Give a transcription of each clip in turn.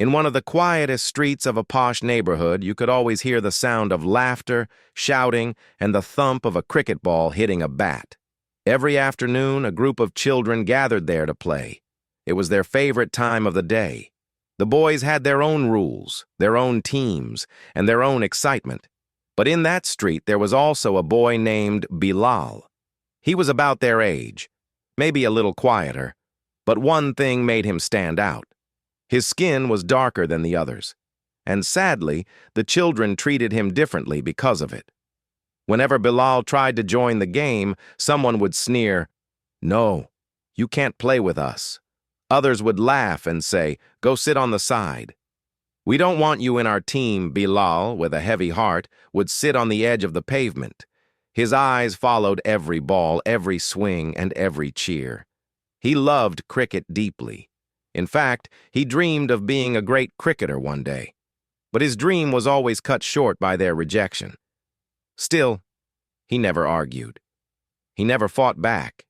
In one of the quietest streets of a posh neighborhood, you could always hear the sound of laughter, shouting, and the thump of a cricket ball hitting a bat. Every afternoon, a group of children gathered there to play. It was their favorite time of the day. The boys had their own rules, their own teams, and their own excitement. But in that street, there was also a boy named Bilal. He was about their age, maybe a little quieter, but one thing made him stand out. His skin was darker than the others, and sadly, the children treated him differently because of it. Whenever Bilal tried to join the game, someone would sneer, "No, you can't play with us." Others would laugh and say, "Go sit on the side." "We don't want you in our team," Bilal, with a heavy heart, would sit on the edge of the pavement. His eyes followed every ball, every swing, and every cheer. He loved cricket deeply. In fact, he dreamed of being a great cricketer one day. But his dream was always cut short by their rejection. Still, he never argued. He never fought back.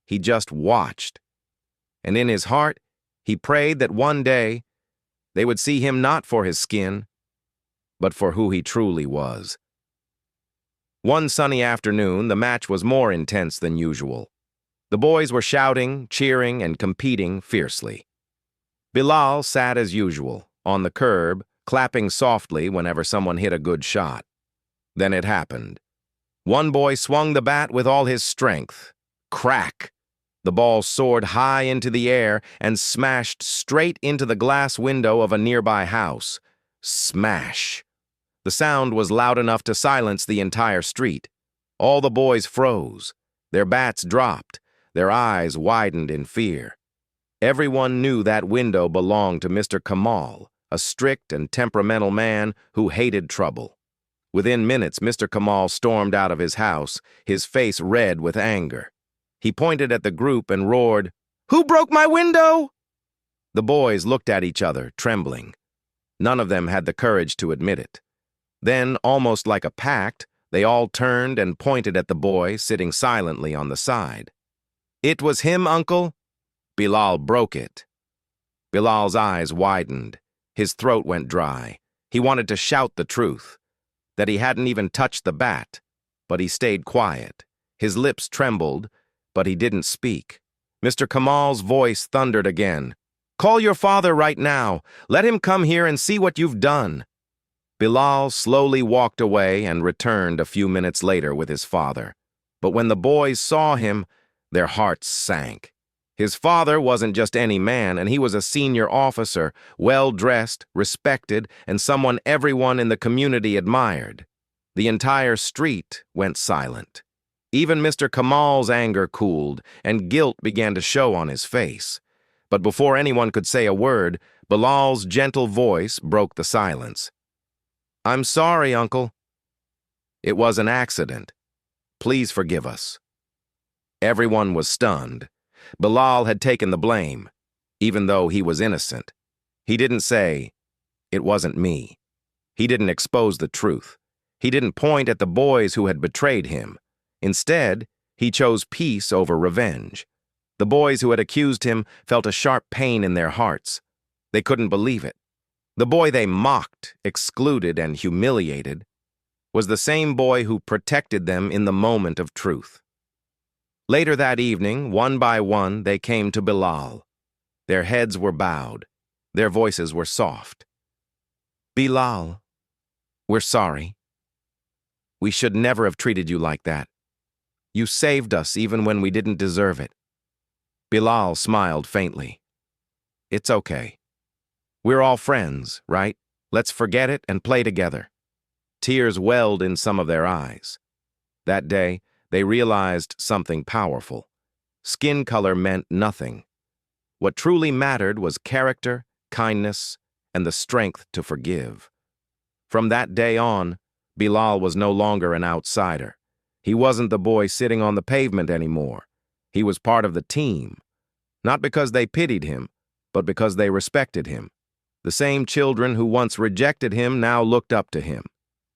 He just watched. And in his heart, he prayed that one day they would see him not for his skin, but for who he truly was. One sunny afternoon, the match was more intense than usual. The boys were shouting, cheering, and competing fiercely. Bilal sat as usual, on the curb, clapping softly whenever someone hit a good shot. Then it happened. One boy swung the bat with all his strength. Crack! The ball soared high into the air and smashed straight into the glass window of a nearby house. Smash! The sound was loud enough to silence the entire street. All the boys froze. Their bats dropped. Their eyes widened in fear. Everyone knew that window belonged to Mr. Kamal, a strict and temperamental man who hated trouble. Within minutes, Mr. Kamal stormed out of his house, his face red with anger. He pointed at the group and roared, "Who broke my window?" The boys looked at each other, trembling. None of them had the courage to admit it. Then, almost like a pact, they all turned and pointed at the boy sitting silently on the side. "It was him, Uncle." Bilal broke it. Bilal's eyes widened. His throat went dry. He wanted to shout the truth, that he hadn't even touched the bat, but he stayed quiet. His lips trembled, but he didn't speak. Mr. Kamal's voice thundered again. "Call your father right now. Let him come here and see what you've done." Bilal slowly walked away and returned a few minutes later with his father. But when the boys saw him, their hearts sank. His father wasn't just any man, and he was a senior officer, well-dressed, respected, and someone everyone in the community admired. The entire street went silent. Even Mr. Kamal's anger cooled, and guilt began to show on his face. But before anyone could say a word, Bilal's gentle voice broke the silence. "I'm sorry, Uncle. It was an accident. Please forgive us." Everyone was stunned. Bilal had taken the blame, even though he was innocent. He didn't say, "It wasn't me." He didn't expose the truth. He didn't point at the boys who had betrayed him. Instead, he chose peace over revenge. The boys who had accused him felt a sharp pain in their hearts. They couldn't believe it. The boy they mocked, excluded, and humiliated was the same boy who protected them in the moment of truth. Later that evening, one by one, they came to Bilal. Their heads were bowed. Their voices were soft. "Bilal, we're sorry. We should never have treated you like that. You saved us even when we didn't deserve it." Bilal smiled faintly. "It's okay. We're all friends, right? Let's forget it and play together." Tears welled in some of their eyes. That day, they realized something powerful. Skin color meant nothing. What truly mattered was character, kindness, and the strength to forgive. From that day on, Bilal was no longer an outsider. He wasn't the boy sitting on the pavement anymore. He was part of the team. Not because they pitied him, but because they respected him. The same children who once rejected him now looked up to him.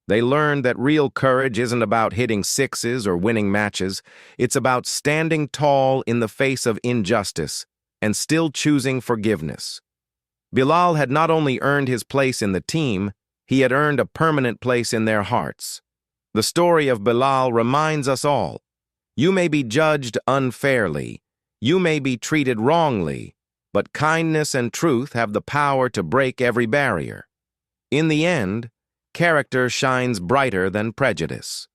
They learned that real courage isn't about hitting sixes or winning matches. It's about standing tall in the face of injustice and still choosing forgiveness. Bilal had not only earned his place in the team, he had earned a permanent place in their hearts. The story of Bilal reminds us all, you may be judged unfairly, you may be treated wrongly, but kindness and truth have the power to break every barrier. In the end, character shines brighter than prejudice.